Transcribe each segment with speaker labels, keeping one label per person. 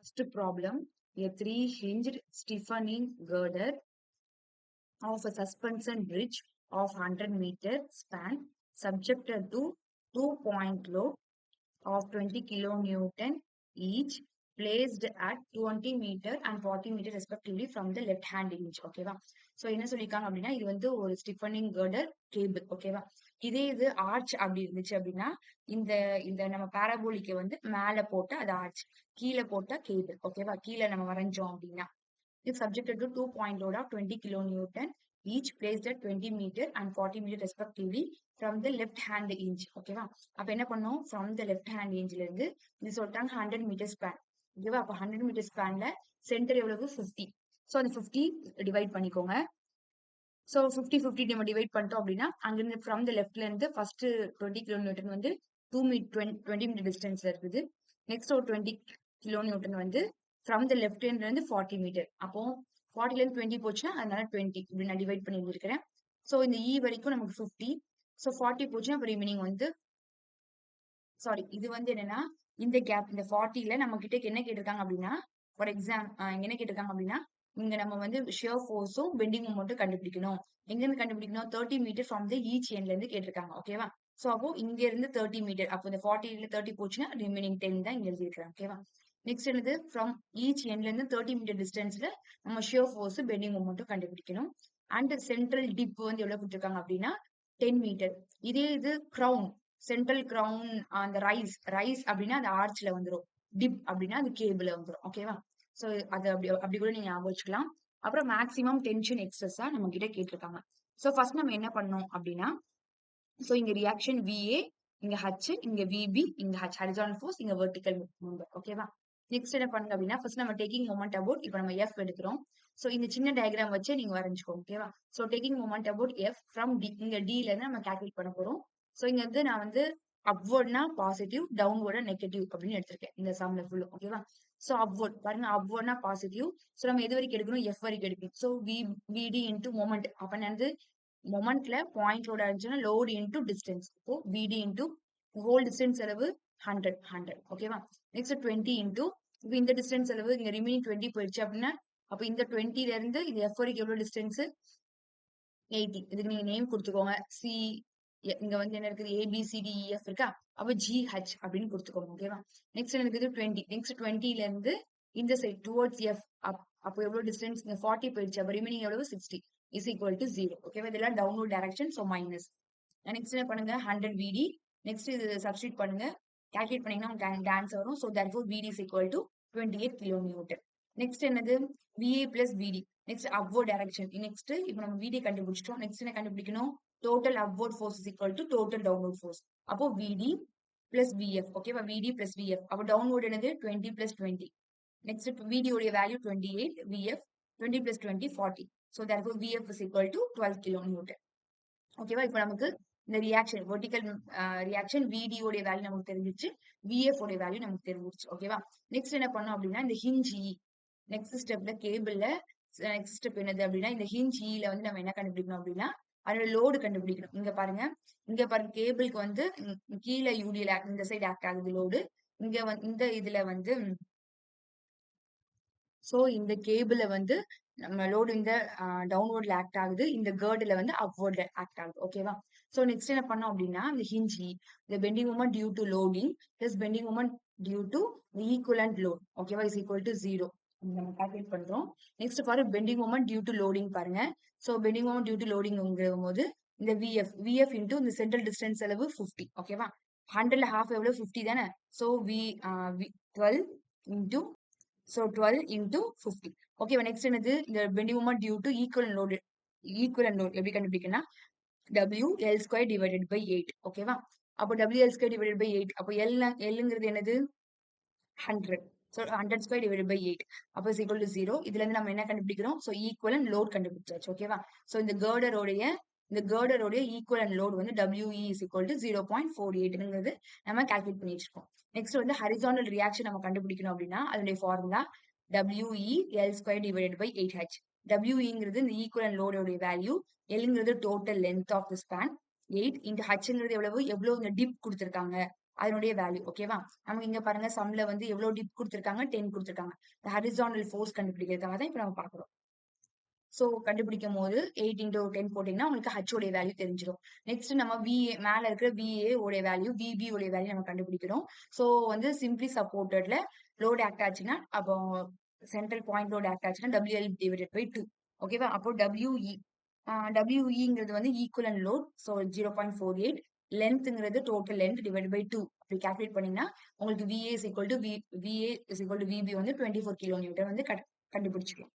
Speaker 1: First problem, a three-hinged stiffening girder of a suspension bridge of 100-meter span subjected to 2-point load of 20 kilonewton each placed at 20 meter and 40 meter respectively from the left hand hinge. ஓகேவா so என்ன சொல்லிருக்காங்க அப்படின்னா இது வந்து ஒரு ஸ்டிஃபனிங் girder cable. ஓகேவா இதே இது ஆர்ச் அப்படி இருந்துச்சு அப்படின்னா இந்த இந்த நம்ம பாராபோலிக்க வந்து மேல போட்ட அது ஆர்ச், கீழே போட்ட கேபிள். ஓகேவா கீழே நம்ம வரைஞ்சோம் அப்படின்னா is subjected to 2-point load of 20 kilonewton each placed at 20 meter and 40 meter respectively from the left hand hinge. ஓகேவா அப்ப என்ன பண்ணோம், from the left hand hinge ல இருந்து இது சொல்லிட்டாங்க 100 meter span. ஓகேவா அப்ப 100 meter spanல சென்டர் எவ்வளவு 50. சோ அந்த 50 டிவைட் பண்ணிக்கோங்க. சோ 50 நம்ம டிவைட் பண்ணிட்டோம் அப்படின்னா அங்கிருந்து ஃப்ரம் த லெஃப்ட்ல இருந்து ஃபர்ஸ்ட் 20 கிலோமீட்டர் வந்து 20 மீட்டர் டிஸ்டன்ஸ்ல இருக்குது. நெக்ஸ்ட் ஒரு 20 கிலோமீட்டர் வந்து ஃப்ரம் த லெஃப்ட் ஹேண்ட்ல இருந்து 40 மீட்டர். அப்போ 40ல இருந்து 20 போச்சுன்னா அதனால 20 இப்படி நான் டிவைட் பண்ணி எழுதிருக்கிறேன். சோ இந்த இ வரைக்கும் நமக்கு 50. சோ 40 போச்சுன்னா அப்ப ரிமைனிங் வந்து சாரி இது வந்து என்னன்னா இந்த கேப் இந்த 40ல நம்ம கிட்ட என்ன கேட்டிருக்காங்க அப்படின்னா ஃபார் என்ன கேட்டிருக்காங்க அப்படின்னா இங்க நம்ம வந்து ஷியர் ஃபோர்ஸும் பெண்டிங் மொமெண்ட்டும் கண்டுபிடிக்கணும். எங்க இருந்து கண்டுபிடிக்கணும், 30 மீட்டர் ஃப்ரம் த ஈச் எண்ட்ல இருந்து கேட்டிருக்காங்க. ஓகேவா சோ அப்போ இங்க இருந்து 30 மீட்டர், அப்போ இந்த 40ல 30 போச்சுன்னா ரிமைனிங் 10 தான் இங்க எழுதிருக்காங்க. ஓகேவா நெக்ஸ்ட் என்னது ஃப்ரம் ஈச் எண்ட்ல இருந்து 30 மீட்டர் டிஸ்டன்ஸ்ல நம்ம ஷியர் ஃபோர்ஸ் பெண்டிங் மொமெண்ட்டும் கண்டுபிடிக்கணும். அண்ட் சென்ட்ரல் டிப் வந்து எவ்வளவு கொடுத்திருக்காங்க அப்படின்னா 10 மீட்டர். இதே இது கிரவுன் சென்ட்ரல் கிரவுன் அந்த ரைஸ் அப்படின்னா அந்த ஆர்ச்ல வந்துரும், டிப் அப்படின்னா அது கேபிள்ல வந்துரும். ஓகேவா சோ அது அப்படி கூட நீங்க ஞாபகம் வச்சுக்கலாம். அப்புறம் மேக்ஸிமம் டென்ஷன் எக்ஸஸா நம்ம கிட்ட கேட்டிருக்காங்க. சோ ஃபர்ஸ்ட் நம்ம என்ன பண்ணோம் அப்படின்னா சோ இங்க ரியாக்ஷன் VA, இங்க H, இங்க VB, இங்க H ஹரிசாண்டல் ஃபோர்ஸ், இங்க வெர்டிகல் மூவ்மெண்ட். ஓகேவா நெக்ஸ்ட் என்ன பண்ணுங்க அப்படின்னா ஃபர்ஸ்ட் நம்ம டேக்கிங் மொமெண்ட் அபவுட் இப்போ நம்ம F எடுக்கிறோம். சோ இந்த சின்ன டயக்ராம் வச்சு நீங்க வரைஞ்சுக்கோங்க. ஓகேவா so taking moment about F from D, இங்க D ல இருந்து நம்ம கால்குலேட் பண்ண போறோம். சோ இங்க வந்து நான் வந்து அப்வர்ட்னா பாசிட்டிவ், டவுன்வர்டா நெகட்டிவ் அப்படின்னு எடுத்திருக்கேன் இந்த சம்ல ஃபுல்லு. ஓகேவா சோ அப்வர்ட் பாருங்க, அப்வர்ட்னா பாசிட்டிவ். சோ நம்ம எது வரைக்கும் எடுக்கணும், F வரைக்கும் எடுக்கணும். சோ VD இன்டு மொமெண்ட், அப்ப வந்து மொமெண்ட்ல பாயிண்ட் லோட் ஆச்சுன்னா லோட் இன்டு டிஸ்டன்ஸ். இப்போ VD இன்டு ஹோல் டிஸ்டன்ஸ் அளவு 100. ஓகேவா நெக்ஸ்ட் 20 இன்டு இப்போ இந்த டிஸ்டன்ஸ் அளவு இங்க ரிமைனிங் 20 போயிடுச்சு அப்படின்னா அப்ப இந்த 20ல இருந்து இது F வரைக்கும் எவ்வளவு டிஸ்டன்ஸ் 80. இதுக்கு நீங்க நேம் கொடுத்துக்கோங்க. இங்க வந்து என்ன இருக்குது ABCDEF இருக்கா, அப்ப GH அப்படின்னு கொடுத்துக்கோங்க. ஓகேவா நெக்ஸ்ட் எனக்கு இது 20. நெக்ஸ்ட் 20ல இருந்து இந்த சைட் டுவர்ட்ஸ் F அப்போ எவ்வளவு டிஸ்டன்ஸ் இங்க 40 போயிடுச்சு, அப்ப ரிமைனிங் எவ்வளவு 60 இஸ் ஈக்குவல் டு 0. ஓகேவா இதெல்லாம் downward direction, so minus. Next என்ன பண்ணுங்க 100 VD, நெக்ஸ்ட் இது சப்ஸ்டிட் பண்ணுங்க, கால்குலேட் பண்ணீங்கன்னா உங்களுக்கு ஆன்சர் வரும். So therefore VD is equal to 28 kilonewton. Next என்னது VA plus VD, next upward direction. Next இப்போ நம்ம VD கண்டுபிடிச்சிட்டோம். நெக்ஸ்ட் என்ன கண்டுபிடிக்கணும், total upward force is equal to total downward force. அப்போ VD plus VF. ஓகேவா VD plus VF, அப்போ downward என்னது 20 plus 20. நெக்ஸ்ட் VD உடைய value 28, VF 20 plus 20 40. So therefore VF is equal to 12 kilonewton. ஓகேவா இப்போ நமக்கு இந்த ரியாக்ஷன் வெர்டிகல் ரியாக்ஷன் VD உடைய வேல்யூ நமக்கு தெரிஞ்சிச்சு, VF உடைய வேல்யூ நமக்கு தெரிஞ்சிச்சு. ஓகேவா நெக்ஸ்ட் என்ன பண்ணோம் அப்படின்னா இந்த ஹிஞ்ச் E, நெக்ஸ்ட் ஸ்டெப்ல கேபிள்ல நெக்ஸ்ட் ஸ்டெப் என்னது அப்படின்னா இந்த ஹிஞ்ச் ல வந்து நம்ம என்ன கண்டுபிடிக்கணும் அப்படின்னா அதோட லோடு கண்டுபிடிக்கணும். இங்க பாருங்க கேபிளுக்கு வந்து கீழே யூடிஎல் இந்த சைடு ஆக்ட் ஆகுது லோடு, இங்க இந்த இதுல வந்து சோ இந்த கேபிள வந்து நம்ம லோடு இந்த டவுன்வர்ட்ல ஆக்ட் ஆகுது, இந்த கேர்டுல வந்து அப்வர்ட்ல ஆக்ட் ஆகுது. ஓகேவா சோ நெக்ஸ்ட் என்ன பண்ணோம் அப்படின்னா இந்த ஹிஞ்சி the bending moment due to loading plus bending moment due to the equivalent load. ஓகேவா is equal to 0 நம்ம கால்குலேட் பண்றோம். நெக்ஸ்ட் பாரு bending moment due to loading பாருங்க. So bending moment due to loading போது இந்த VF இன்டு இந்த central distance அளவு 50. ஓகேவா 100ல ஹாஃப் எவ்வளவு 50 தானே. So 12 into so 12 into 50. Okay, next என்னது இந்த bending moment due to equivalent load எப்படி கண்டுபிடிக்கணும், W L square divided by 8. ஓகேவா அப்போ W L square divided by 8, அப்போ Lங்கிறது என்னது 100. So 100 square divided by 8 அப்போ is equal to 0. இதுல இருந்து நம்ம என்ன கண்டுபிடிக்கிறோம், so equivalent load கண்டுபிடிச்சாச்சு. ஓகேவா so இந்த girder ஈக்குவலன்ட் லோட் வந்து WE is equal to 0.48ங்கிறது நம்ம கால்குலேட் பண்ணி வச்சிருக்கோம். நெக்ஸ்ட் வந்து ஹரிசாண்டல் ரியாக்ஷன் நம்ம கண்டுபிடிக்கணும் அப்படின்னா அதனுடைய formula WE L square divided by 8H. WEங்கிறது இந்த ஈக்குவலன்ட் லோடோடைய வேல்யூ, Lங்கிறது total length of the span, 8 into Hங்கிறது எவ்வளவு இந்த டிப் கொடுத்திருக்காங்க அதனுடைய வேல்யூ. ஓகேவா? நமக்கு இங்க பாருங்க சம்ல வந்து எவ்வளவு டிப் கொடுத்திருக்காங்க? 10 கொடுத்திருக்காங்க. ஹரிசாண்டல் ஃபோர்ஸ் கண்டுபிடிக்கிறதுக்காக தான் இப்ப நம்ம பாக்குறோம். சோ கண்டுபிடிக்கும் போது 8 into 10 போட்டீங்கன்னா உங்களுக்கு H உடைய வேல்யூ தெரிஞ்சிடும். நெக்ஸ்ட் நம்ம VA மேல இருக்கிற VA உடைய வேல்யூ, VB உடைய வேல்யூ நம்ம கண்டுபிடிக்கிறோம். சோ வந்து சிம்பிளி சப்போர்ட்டட்ல லோட் ஆக்ட் ஆச்சுன்னா அப்போ சென்ட்ரல் பாயிண்ட் லோட் ஆக்ட் ஆச்சுன்னா WL டிவைடட் பை 2. ஓகேவா? அப்போ WE WEங்கிறது வந்து ஈக்குவலன்ட் லோட். சோ 0.48 லென்த்ங்கிறது டோட்டல் லென்த் டிவைட் பை 2. அப்படி கால்குலேட் பண்ணீங்கன்னா உங்களுக்கு VA is equal to VB வந்து 24 கிலோ நியூட்டன் வந்து கண்டுபிடிச்சிக்கலாம்.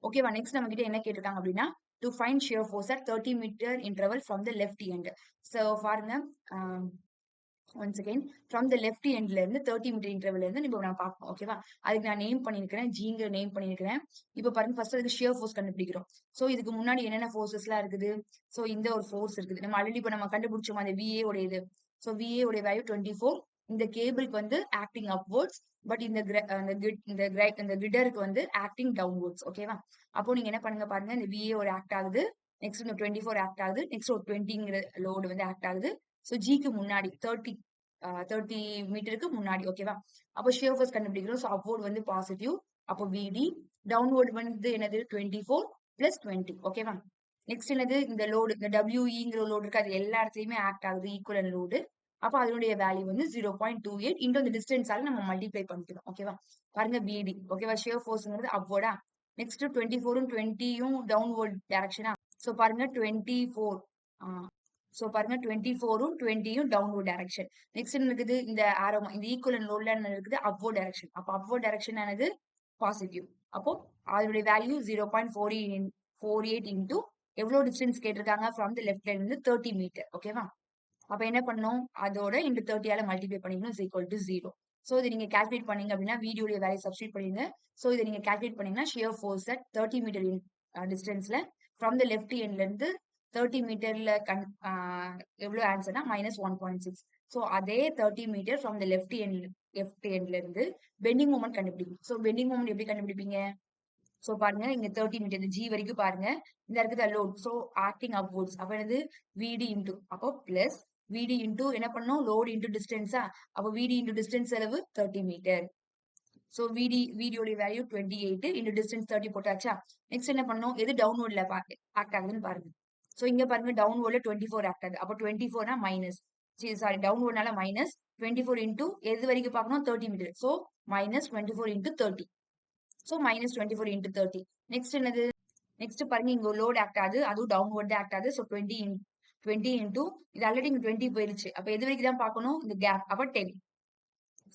Speaker 1: ஓகேவா? நெக்ஸ்ட் நம்ம கிட்ட என்ன கேட்டிருக்காங்க அப்படின்னா to find shear force at 30 meter interval from the left end. So பாருங்க once again from the left எண்ட்ல இருந்து 30 மீட்டர் இன்டர்வல் இருந்து இப்போ நான் பார்ப்போம். ஓகேவா? அதுக்கு நான் நேம் பண்ணிருக்கிறேன், ஜிங்கிற நேம் பண்ணிருக்கிறேன். இப்போ பாருங்க ஃபர்ஸ்ட் அதுக்கு ஷியர் ஃபோர்ஸ் கண்டுபிடிக்கிறோம். ஸோ இதுக்கு முன்னாடி என்னென்ன ஃபோர்ஸஸ் எல்லாம் இருக்குது? ஸோ இந்த ஒரு ஃபோர்ஸ் இருக்குது. நம்ம ஆல்ரெடி இப்போ நம்ம கண்டுபிடிச்சோம் அந்த VA உடைய இது. ஸோ VA உடைய வேல்யூ 24. இந்த கேபிளுக்கு வந்து ஆக்டிங் அப்வர்ட்ஸ், பட் இந்த கிரிடருக்கு வந்து ஆக்டிங் டவுன்வர்ட்ஸ். ஓகேவா? அப்போ நீங்க என்ன பண்ணுங்க பாருங்க, இந்த VA ஒரு ஆக்ட் ஆகுது, நெக்ஸ்ட் இந்த 24 ஆக்ட் ஆகுது, நெக்ஸ்ட் ஒரு 20ங்கிற லோடு வந்து ஆக்ட் ஆகுது. ஸோ ஜிக்கு முன்னாடி 30 மீட்டருக்கு முன்னாடி. ஓகேவா? அப்போ ஷியர் ஃபோர்ஸ் கண்டுபிடிக்கிறோம். ஸோ அப்வர்ட் வந்து பாசிட்டிவ். அப்போ VD, டவுன்வர்ட் வந்து என்னது 24 பிளஸ் 20. ஓகேவா? நெக்ஸ்ட் என்னது இந்த லோடு, இந்த WEங்கிற லோடு இருக்கு, அது எல்லா இடத்துலயுமே ஆக்ட் ஆகுது, ஈக்குவல் லோடு. அப்போ அதனுடைய வேல்யூ வந்து 0.28 இன்டூ அந்த டிஸ்டன்ஸால நம்ம மல்டிப்ளை பண்ணிக்கிறோம். ஓகேவா? பாருங்க BD. ஓகேவா? ஷியர் ஃபோர்ஸ்ங்கிறது அப்வர்டா. நெக்ஸ்ட் 24ம் 20யும் டவுன்வர்ட் டைரக்ஷனா. ஸோ பாருங்க 24. ஸோ பாருங்க 24ம் 20யும் டவுன்வர்ட் டைரக்ஷன். நெக்ஸ்ட் என்ன இருக்குது? இந்த ஆரோ, இந்த ஈக்குவலன்ட் லோட்ல என்ன இருக்குது? Upward direction. அப்போ அப்வர்ட் டைரக்ஷன் ஆனது பாசிட்டிவ். அப்போ அதனுடைய வேல்யூ 0.48 இன்டூ எவ்வளவு டிஸ்டன்ஸ் கேட்டிருக்காங்க? ஃப்ரம் த லெஃப்ட்ல இருந்து 30 மீட்டர். ஓகேவா? அப்ப என்ன பண்ணணும்? அதோட இந்த 30ஆல மல்டிப்ளை பண்ணிக்கணும் இஸ் ஈக்குவல் டு 0. சோ இதை நீங்க கால்குலேட் பண்ணீங்க அப்படின்னா வீடியோட வேல்யூ சப்ஸ்டிட் பண்ணிடுங்க. சோ இதை நீங்க கால்குலேட் பண்ணீங்கன்னா ஷியர் ஃபோர்ஸ் அட் 30 மீட்டர் டிஸ்டன்ஸ்ல ஃப்ரம் த லெஃப்ட் எண்ட்ல இருந்து 30 மீட்டர்ல எவ்வளவு ஆன்சர்னா -1.6. சோ அதே 30 மீட்டர் ஃப்ரம் த லெஃப்ட் எண்ட்ல இருந்து பெண்டிங் மொமெண்ட் கண்டுபிடிக்கும். சோ பெண்டிங் மொமெண்ட் எப்படி கண்டுபிடிப்பீங்க? சோ பாருங்க இங்க 30 மீட்டர் ஜி வரைக்கும் பாருங்க, இந்த இருக்குது லோட். So acting upwards. அப்ப என்னது? VD இன்டூ, அப்போ பிளஸ் VD இன்டூ என்ன பண்ணும்? லோட் இன்டூ டிஸ்டன்ஸா. அப்போ VD இன்டூ டிஸ்டன்ஸ் அளவு 30 மீட்டர். சோ VDயோட வேல்யூ 28 இன்டூ டிஸ்டன்ஸ் 30 போட்டாச்சா. நெக்ஸ்ட் என்ன பண்ணும்? எது டவுன்வர்ட்ல ஆக்ட் ஆகுதுன்னு பாருங்க. சோ இங்க பாருங்க டவுன்வர்ட்ல 24 ஆக்ட் ஆகுது. அப்போ 24னா மைனஸ், சாரி டவுன்வர்ட்னால மைனஸ் 24 இன்டூ எது வரைக்கும் பார்க்கணும்? 30 metre. So -24 into 30. So -24 into 30. Next என்னது? நெக்ஸ்ட் பாருங்க இங்க ஒரு லோட் ஆக்ட் ஆகுது, அதுவும் டவுன்வர்ட் ஆக்ட் ஆகுது. சோ 20 இன்டூ இது ஆல்ரெடி இங்க 20 போயிருச்சு. அப்ப எது வரைக்கும் தான் பார்க்கணும்? இந்த கேப். அப்ப 10.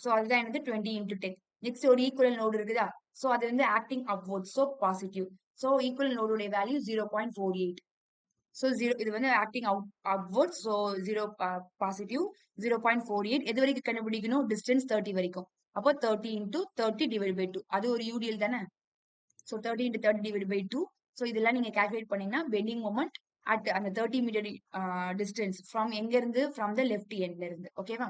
Speaker 1: சோ அதுதான் எனக்கு 20 இன்டூ 10. நெக்ஸ்ட் ஒரு ஈக்குவல் நோடு இருக்குதா? சோ அது வந்து acting upward, so positive. So equal நோடுடைய வேல்யூ 0.48. சோ 0 இது வந்து ஆக்டிங் அப்வர்ட், சோ 0 பாசிட்டிவ். 0.48 எது வரைக்கும் கண்டுபிடிக்கணும்? டிஸ்டன்ஸ் 30 வரைக்கும். அப்போ 30 இன்டூ 30 டிவைட் பை 2. அது ஒரு UDL தானே. So 30 into 30 divided by 2. So இதெல்லாம் நீங்க calculate பண்ணீங்கன்னா bending moment at அந்த 30 meter distance from எங்க இருந்து? From the left end ல இருந்து. ஓகேவா?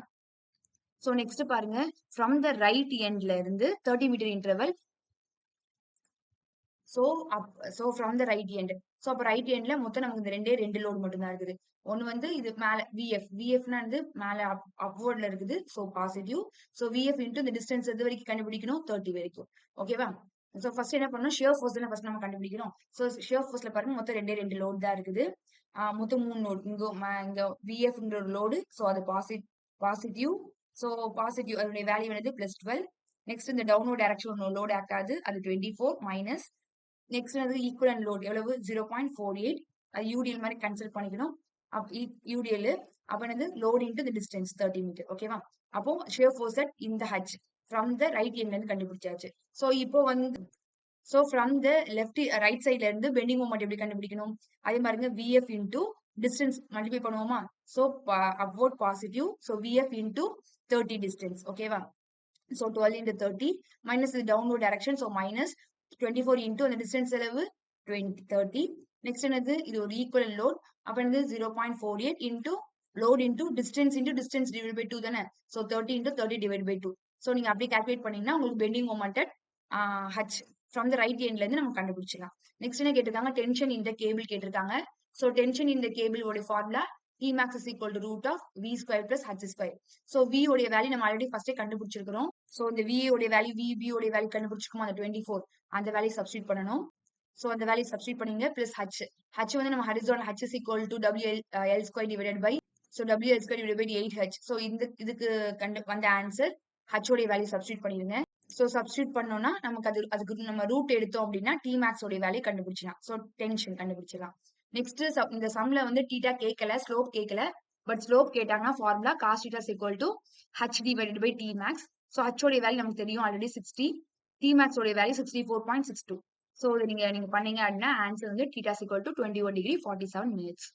Speaker 1: So next பாருங்க, from the right end ல இருந்து 30 meter interval. So from the right end. So அப்ப right endல மொத்தம் நமக்கு இந்த ரெண்டு லோடு மட்டும் தான் இருக்குது. ஒன்னு வந்து இது மேல VFனா வந்து மேல அப்வர்ட்ல இருக்குது. So positive. So VF into இந்த டிஸ்டன்ஸ் எது வரைக்கும் கண்டுபிடிக்கணும்? 30 வரைக்கும். ஓகேவா? சோ ஃபர்ஸ்ட் என்ன பண்ணணும்? ஷியர் ஃபோர்ஸ் தான் ஃபர்ஸ்ட் நம்ம கண்டுபிடிக்கணும். சோ ஷியர் ஃபோர்ஸ்ல பாருங்க மொத்தம் ரெண்டு லோட் தான் இருக்குது. மொத்தம் 3 லோட். இங்க VFன்ற ஒரு லோடு. சோ அது பாசிட்டிவ். சோ பாசிட்டிவ் அதோட வேல்யூ என்னது? +12. நெக்ஸ்ட் இந்த டவுன்வர்ட் டைரக்ஷன் ஒரு லோட் ஆக்ட் ஆகுது, அது 24 மைனஸ். நெக்ஸ்ட் வந்து ஈக்குவலன்ட் லோட் எவ்வளவு? 0.48. அது UDL மாதிரி கன்சிடர் பண்ணிக்கணும். UDL அப்ப என்னது? லோட் இன்டு தி டிஸ்டன்ஸ் 30 மீட்டர். ஓகேவா? அப்போ ஷியர் ஃபோர்ஸ் அட் இந்த H ஃப்ரம் த ரைட் எண்ட்ல இருந்து கண்டுபிடிச்சாச்சு. சோ இப்போ வந்து ஃப்ரம் த லெஃப்ட் ரைட் சைட்ல இருந்து பெண்டிங் மொமெண்ட் எப்படி கண்டுபிடிக்கணும்? அதே மாதிரிங்க VF இன்டூ டிஸ்டன்ஸ் மல்டிப்ளை பண்ணுவோமா? So upward positive. So VF into 30 distance. ஓகேவா? So 12 into 30 minus the downward direction. So minus 24 into அந்த distance அளவு 30. Next என்னது? இது ஒரு equivalent load. அப்ப என்னது? 0.48 into load into distance divided by 2 தானே. So 30 into 30 divided by 2. So நீங்க அப்படியே calculate பண்ணீங்கன்னா உங்களுக்கு bending moment at H from the right endல இருந்து நம்ம கண்டுபிடிச்சிடலாம். நெக்ஸ்ட் என்ன கேட்டிருக்காங்க? டென்ஷன் இந்த கேபிள் கேட்டிருக்காங்க. So tension in the cable உடைய formula T max is equal to root of V square plus H square. So V உடைய வேல்யூ நம்ம ஆல்ரெடி ஃபர்ஸ்டே கண்டுபிடிச்சிருக்கிறோம். ஸோ இந்த V உடைய வேல்யூ VB உடைய வேல்யூ கண்டுபிடிச்சிருக்கோம் அந்த 24 அந்த வேல்யூ சப்ஸ்டியூட் பண்ணணும். ஸோ அந்த வேல்யூ சப்ஸ்டியூட் பண்ணீங்க பிளஸ் H. H வந்து நம்ம horizon H is equal to WL square divided by so WL square divided by 8H. So இதுக்கு வந்த ஆன்சர் H உடைய வேல்யூ சப்ஸ்டியூட் பண்ணிருங்க. ஸோ சப்ஸ்டியூட் பண்ணோம்னா நமக்கு அதுக்கு நம்ம ரூட் எடுத்தோம் அப்படின்னா T max உடைய வேல்யூ கண்டுபிடிச்சிடலாம். ஸோ டென்ஷன் கண்டுபிடிச்சிடலாம். நெக்ஸ்ட் இந்த சம்ல வந்து தீட்டா கேட்கல, ஸ்லோப் கேட்கல. பட் ஸ்லோப் கேட்டாங்கன்னா formula cos theta is equal to h divided by t max. So h உடைய வேல்யூ நமக்கு தெரியும் ஆல்ரெடி 60. t max உடைய வேல்யூ 64.62. ஸோ நீங்க பண்ணீங்க அப்படின்னா ஆன்சர் வந்து theta is equal to 21 degree 47 minutes.